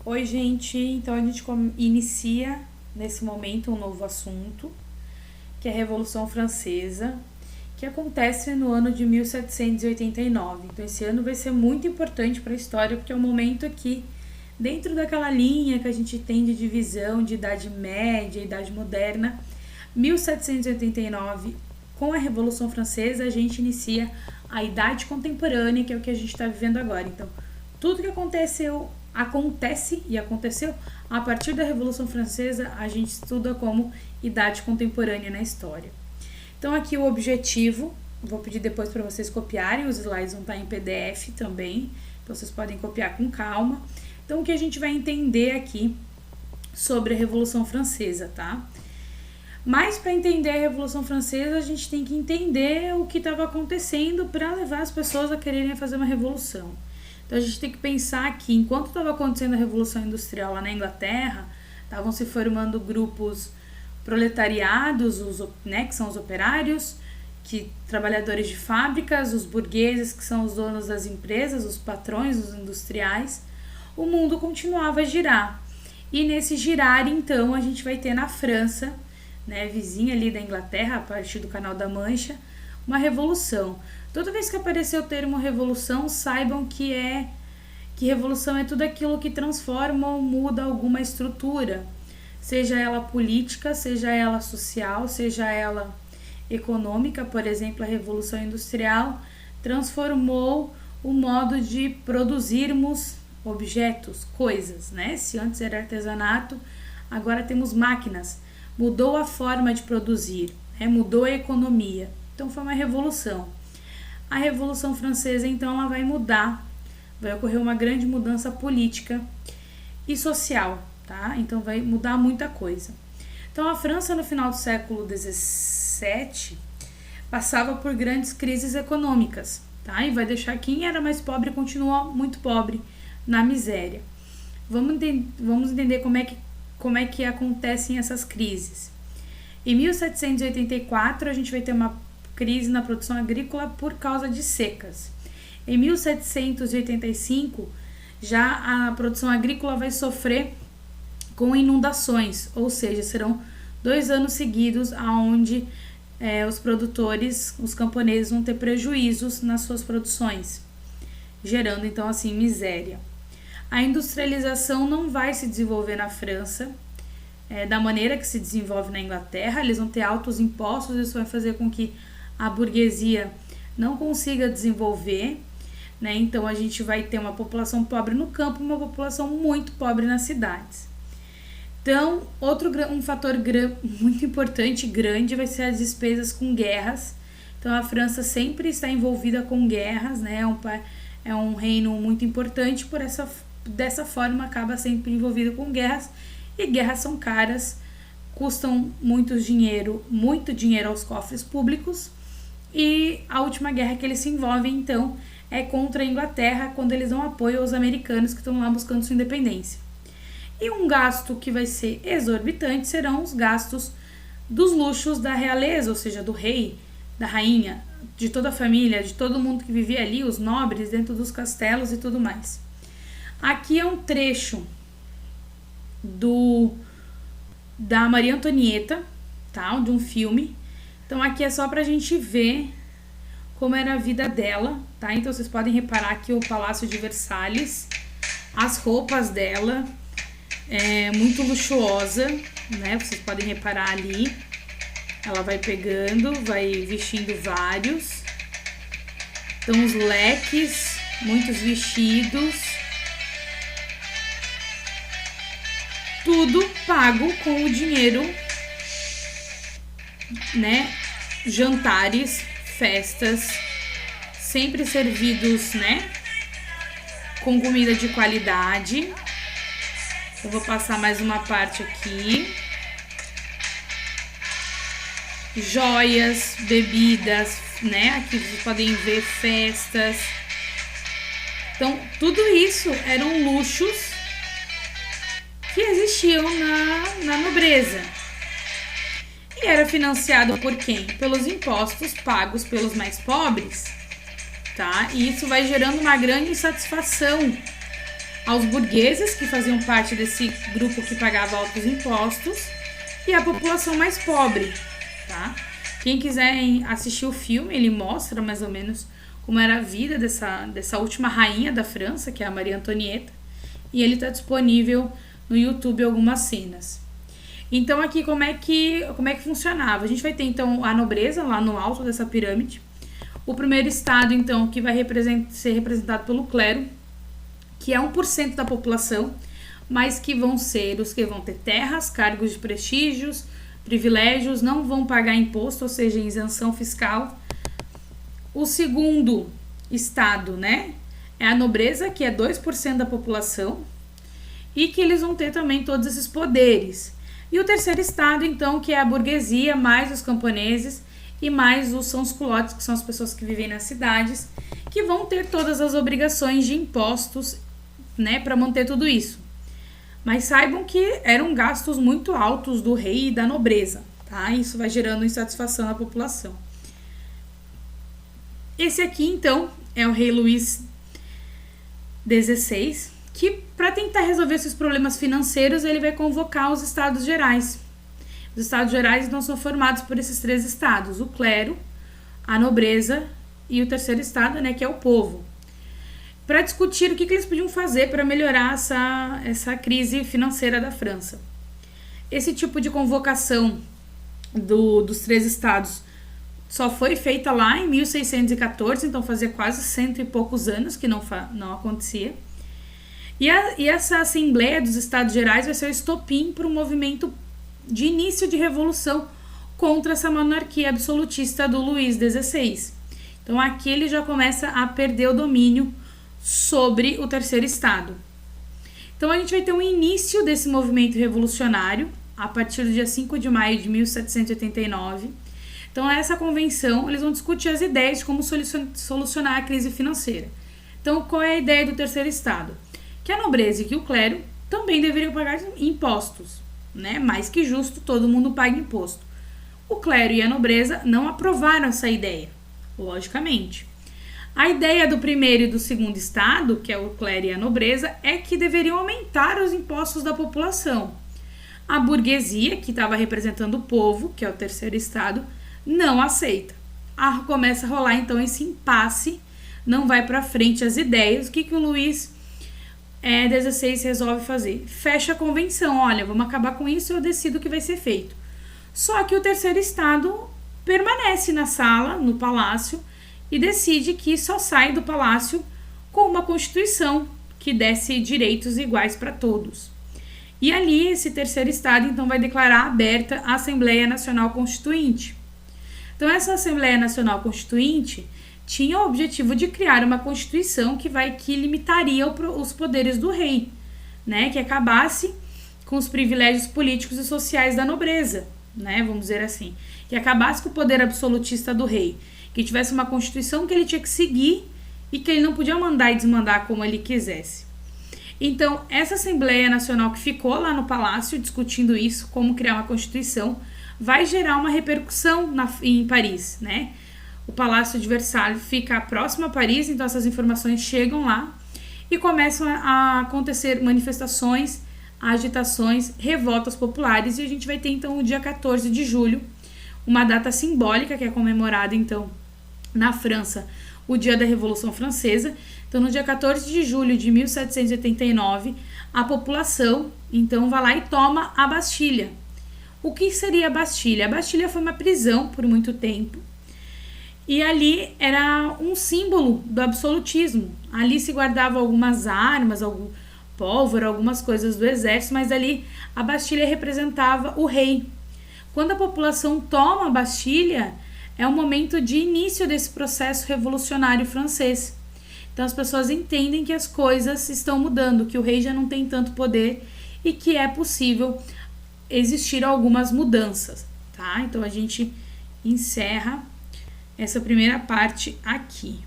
Oi, gente. Então a gente inicia nesse momento um novo assunto, que é a Revolução Francesa, que acontece no ano de 1789. Então esse ano vai ser muito importante para a história, porque é um momento aqui dentro daquela linha que a gente tem de divisão de Idade Média e Idade Moderna. 1789, com a Revolução Francesa, a gente inicia a Idade Contemporânea, que é o que a gente está vivendo agora. Então, tudo que acontece e aconteceu a partir da Revolução Francesa, a gente estuda como Idade Contemporânea na história. Então, aqui o objetivo, vou pedir depois para vocês copiarem, os slides vão estar em PDF também, então vocês podem copiar com calma. Então, o que a gente vai entender aqui sobre a Revolução Francesa, tá? Mas para entender a Revolução Francesa, a gente tem que entender o que estava acontecendo para levar as pessoas a quererem fazer uma revolução. Então a gente tem que pensar que enquanto estava acontecendo a Revolução Industrial lá na Inglaterra, estavam se formando grupos proletariados, que são os operários, trabalhadores de fábricas, os burgueses, que são os donos das empresas, os patrões, os industriais. O mundo continuava a girar. E nesse girar, então, a gente vai ter na França, vizinha ali da Inglaterra, a partir do Canal da Mancha, uma revolução. Toda vez que aparecer o termo revolução, saibam que revolução é tudo aquilo que transforma ou muda alguma estrutura, seja ela política, seja ela social, seja ela econômica. Por exemplo, a Revolução Industrial transformou o modo de produzirmos objetos, coisas, Se antes era artesanato, agora temos máquinas. Mudou a forma de produzir, mudou a economia. Então foi uma revolução. A Revolução Francesa, então, ela vai mudar, vai ocorrer uma grande mudança política e social, tá? Então vai mudar muita coisa. Então a França, no final do século XVII, passava por grandes crises econômicas, tá? E vai deixar quem era mais pobre continuar muito pobre, na miséria. Vamos entender como é que acontecem essas crises. Em 1784, a gente vai ter uma crise na produção agrícola por causa de secas. Em 1785, já a produção agrícola vai sofrer com inundações, ou seja, serão 2 anos seguidos onde os produtores, os camponeses vão ter prejuízos nas suas produções, gerando então assim miséria. A industrialização não vai se desenvolver na França da maneira que se desenvolve na Inglaterra. Eles vão ter altos impostos, isso vai fazer com que a burguesia não consiga desenvolver, Então a gente vai ter uma população pobre no campo e uma população muito pobre nas cidades. Então, um fator muito importante, grande, vai ser as despesas com guerras. Então a França sempre está envolvida com guerras, É um reino muito importante, dessa forma acaba sempre envolvido com guerras, e guerras são caras, custam muito dinheiro aos cofres públicos, e a última guerra que eles se envolvem, então, é contra a Inglaterra, quando eles dão apoio aos americanos que estão lá buscando sua independência. E um gasto que vai ser exorbitante serão os gastos dos luxos da realeza, ou seja, do rei, da rainha, de toda a família, de todo mundo que vivia ali, os nobres dentro dos castelos e tudo mais. Aqui é um trecho da Maria Antonieta, tá? De um filme. Então aqui é só pra gente ver como era a vida dela, tá? Então vocês podem reparar aqui o Palácio de Versalhes, as roupas dela, muito luxuosa, Vocês podem reparar ali. Ela vai pegando, vai vestindo vários. Então, os leques, muitos vestidos. Tudo pago com o dinheiro, Jantares, festas, sempre servidos, com comida de qualidade. Eu vou passar mais uma parte aqui. Joias, bebidas, Aqui vocês podem ver festas. Então, tudo isso eram luxos que existiam na nobreza. E era financiado por quem? Pelos impostos pagos pelos mais pobres, tá? E isso vai gerando uma grande insatisfação aos burgueses, que faziam parte desse grupo que pagava altos impostos, e a população mais pobre, tá? Quem quiser assistir o filme, ele mostra mais ou menos como era a vida dessa última rainha da França, que é a Maria Antonieta, e ele está disponível no YouTube algumas cenas. Então aqui como é que funcionava? A gente vai ter então a nobreza lá no alto dessa pirâmide, o primeiro estado então que vai ser representado pelo clero, que é 1% da população, mas que vão ser os que vão ter terras, cargos de prestígios, privilégios, não vão pagar imposto, ou seja, isenção fiscal. O segundo estado, né, é a nobreza, que é 2% da população, e que eles vão ter também todos esses poderes. E o terceiro estado, então, que é a burguesia, mais os camponeses e mais os sans-culottes, que são as pessoas que vivem nas cidades, que vão ter todas as obrigações de impostos, né, para manter tudo isso. Mas saibam que eram gastos muito altos do rei e da nobreza, tá? Isso vai gerando insatisfação na população. Esse aqui, então, é o rei Luís XVI, que para tentar resolver esses problemas financeiros, ele vai convocar os Estados Gerais. Os Estados Gerais, então, são formados por esses 3 estados, o clero, a nobreza e o terceiro estado, né, que é o povo, para discutir o que eles podiam fazer para melhorar essa crise financeira da França. Esse tipo de convocação dos 3 estados só foi feita lá em 1614, então fazia quase 100 e poucos anos que não acontecia. E essa Assembleia dos Estados Gerais vai ser o estopim para um movimento de início de revolução contra essa monarquia absolutista do Luís XVI. Então aqui ele já começa a perder o domínio sobre o terceiro estado. Então a gente vai ter um início desse movimento revolucionário a partir do dia 5 de maio de 1789. Então nessa convenção eles vão discutir as ideias de como solucionar a crise financeira. Então qual é a ideia do terceiro estado? Que a nobreza e que o clero também deveriam pagar impostos, né? Mais que justo, todo mundo paga imposto. O clero e a nobreza não aprovaram essa ideia, logicamente. A ideia do primeiro e do segundo estado, que é o clero e a nobreza, é que deveriam aumentar os impostos da população. A burguesia, que estava representando o povo, que é o terceiro estado, não aceita. Começa a rolar então esse impasse, não vai para frente as ideias. O que o Luís XVI resolve fazer? Fecha a convenção, olha, vamos acabar com isso e eu decido o que vai ser feito. Só que o terceiro estado permanece na sala, no palácio, e decide que só sai do palácio com uma constituição que desse direitos iguais para todos. E ali esse terceiro estado então vai declarar aberta a Assembleia Nacional Constituinte. Então essa Assembleia Nacional Constituinte tinha o objetivo de criar uma constituição que limitaria os poderes do rei, né, que acabasse com os privilégios políticos e sociais da nobreza, né, vamos dizer assim, que acabasse com o poder absolutista do rei, que tivesse uma constituição que ele tinha que seguir e que ele não podia mandar e desmandar como ele quisesse. Então, essa Assembleia Nacional que ficou lá no Palácio discutindo isso, como criar uma constituição, vai gerar uma repercussão em Paris, né? O Palácio de Versalhes fica próximo a Paris, então essas informações chegam lá e começam a acontecer manifestações, agitações, revoltas populares, e a gente vai ter então o dia 14 de julho, uma data simbólica que é comemorada então na França, o dia da Revolução Francesa. Então no dia 14 de julho de 1789, a população então vai lá e toma a Bastilha. O que seria a Bastilha? A Bastilha foi uma prisão por muito tempo, e ali era um símbolo do absolutismo. Ali se guardava algumas armas, algum pólvora, algumas coisas do exército, mas ali a Bastilha representava o rei. Quando a população toma a Bastilha, é um momento de início desse processo revolucionário francês. Então as pessoas entendem que as coisas estão mudando, que o rei já não tem tanto poder e que é possível existir algumas mudanças, tá? Então a gente encerra essa primeira parte aqui.